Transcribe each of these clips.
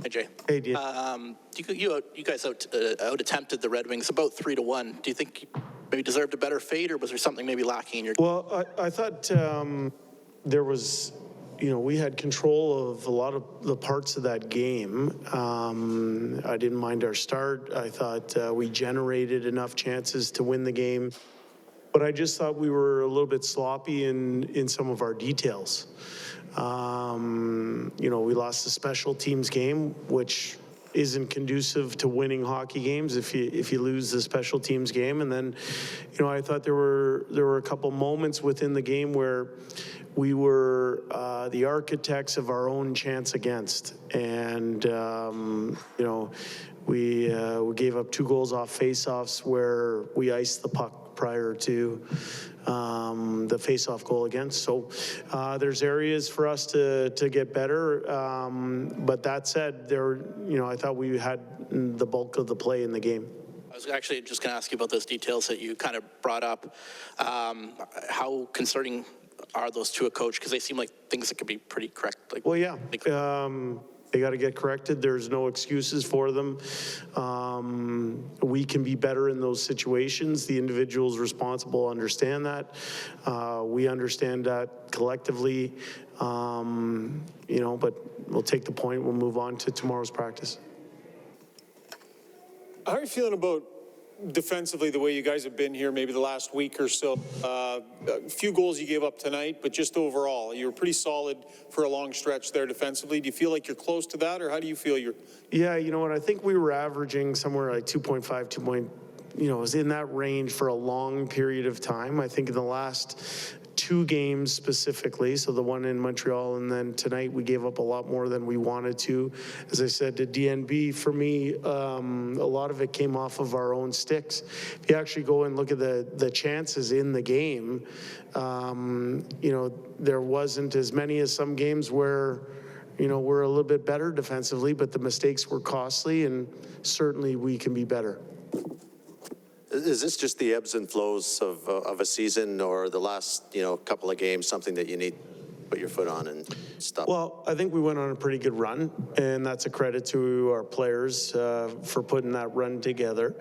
Hey, Jay. Hey, Dean. You guys out-attempted the Red Wings about 3-1. Do you think you maybe deserved a better fate, or was there something maybe lacking in your... Well, I thought there was, we had control of a lot of the parts of that game. I didn't mind our start. I thought we generated enough chances to win the game. But I just thought we were a little bit sloppy in some of our details. We lost the special teams game, which isn't conducive to winning hockey games if you lose the special teams game. And then, I thought there were a couple moments within the game where we were the architects of our own chance against. And, we gave up 2 goals off faceoffs where we iced the puck prior to the face-off goal against. So there's areas for us to get better. But that said, I thought we had the bulk of the play in the game. I was actually just going to ask you about those details that you kind of brought up. How concerning are those to a coach? Because they seem like things that could be pretty correct. Well, yeah. They got to get corrected. There's no excuses for them. We can be better in those situations. The individuals responsible understand that. We understand that collectively. But we'll take the point. We'll move on to tomorrow's practice. How are you feeling about defensively, the way you guys have been here maybe the last week or so? A few goals you gave up tonight, but just overall, you were pretty solid for a long stretch there defensively. Do you feel like you're close to that, or how do you feel you're... Yeah, you know what, I think we were averaging somewhere like 2.5, it was in that range for a long period of time. I think in the last 2 games specifically, so the one in Montreal and then tonight, we gave up a lot more than we wanted to. As I said to DNB, for me, a lot of it came off of our own sticks. If you actually go and look at the chances in the game, there wasn't as many as some games where we're a little bit better defensively, but the mistakes were costly, and certainly we can be better. Is this just the ebbs and flows of a season, or the last, couple of games, something that you need to put your foot on and stop? Well, I think we went on a pretty good run, and that's a credit to our players for putting that run together.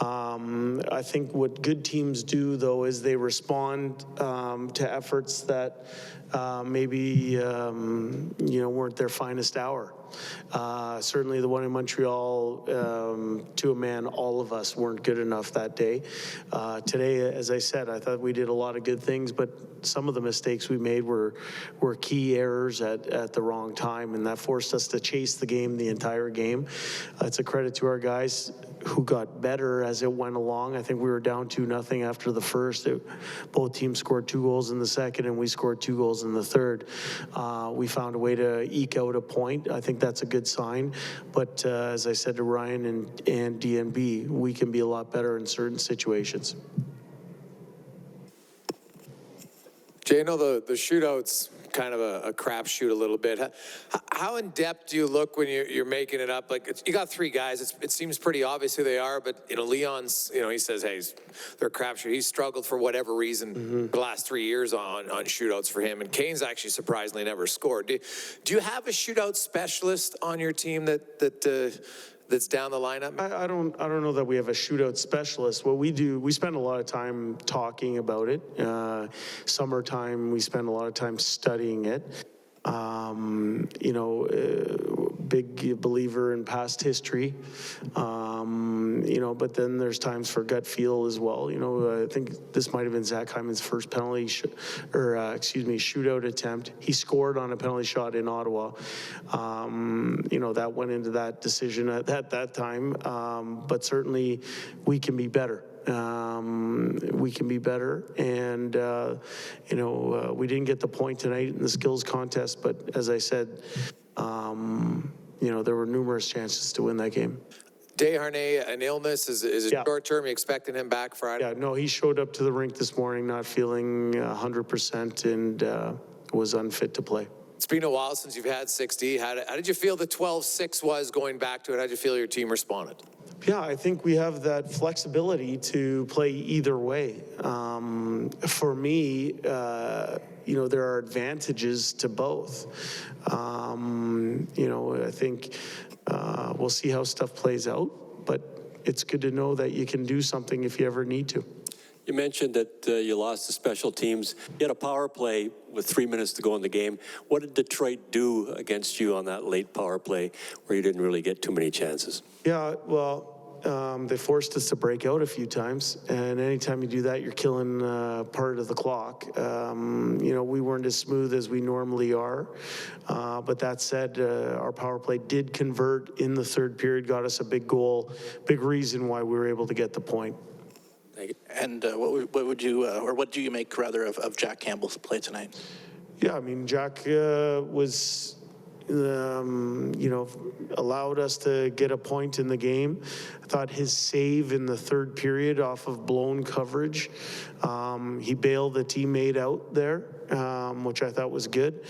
I think what good teams do, though, is they respond to efforts that maybe, weren't their finest hour. Certainly the one in Montreal, to a man, all of us weren't good enough that day. Today, as I said, I thought we did a lot of good things, but some of the mistakes we made were key errors at the wrong time, and that forced us to chase the game the entire game. It's a credit to our guys who got better as it went along. I think we were down 2-0 after the first. Both teams scored 2 goals in the second, and we scored 2 goals in the third. We found a way to eke out a point. I think that's a good sign. But as I said to Ryan and DNB, we can be a lot better in certain situations. Jay, I know the shootout's kind of a crapshoot a little bit. How in depth do you look when you're making it up? Like, you got 3 guys. It seems pretty obvious who they are, but Leon's, he says, hey, they're a crapshoot. He's struggled for whatever reason the last 3 years on shootouts for him. And Kane's actually surprisingly never scored. Do you have a shootout specialist on your team that's down the lineup? I don't know that we have a shootout specialist. What we do, we spend a lot of time talking about it. Summertime, we spend a lot of time studying it. Big believer in past history, but then there's times for gut feel as well. I think this might have been Zach Hyman's first shootout attempt. He scored on a penalty shot in Ottawa. That went into that decision at that time, but certainly we can be better. We can be better, and we didn't get the point tonight in the skills contest, but as I said, there were numerous chances to win that game. Desharnais, an illness, is it short term? You expecting him back Friday? Yeah, no, he showed up to the rink this morning not feeling 100% and was unfit to play. It's been a while since you've had 60. How did you feel the 12-6 was going back to it? How did you feel your team responded? Yeah, I think we have that flexibility to play either way. For me, there are advantages to both. I think we'll see how stuff plays out, but it's good to know that you can do something if you ever need to. You mentioned that you lost the special teams. You had a power play with 3 minutes to go in the game. What did Detroit do against you on that late power play where you didn't really get too many chances? Yeah, well, they forced us to break out a few times, and anytime you do that, you're killing part of the clock. We weren't as smooth as we normally are, but that said, our power play did convert in the third period, got us a big goal, big reason why we were able to get the point. And what do you make rather of Jack Campbell's play tonight? Yeah, I mean, Jack was, allowed us to get a point in the game. I thought his save in the third period off of blown coverage, he bailed a teammate out there, which I thought was good.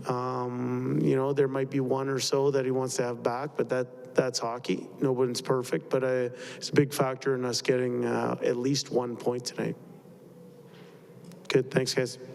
There might be one or so that he wants to have back, but that's hockey. Nobody's perfect, but it's a big factor in us getting at least 1 point tonight. Good, thanks guys.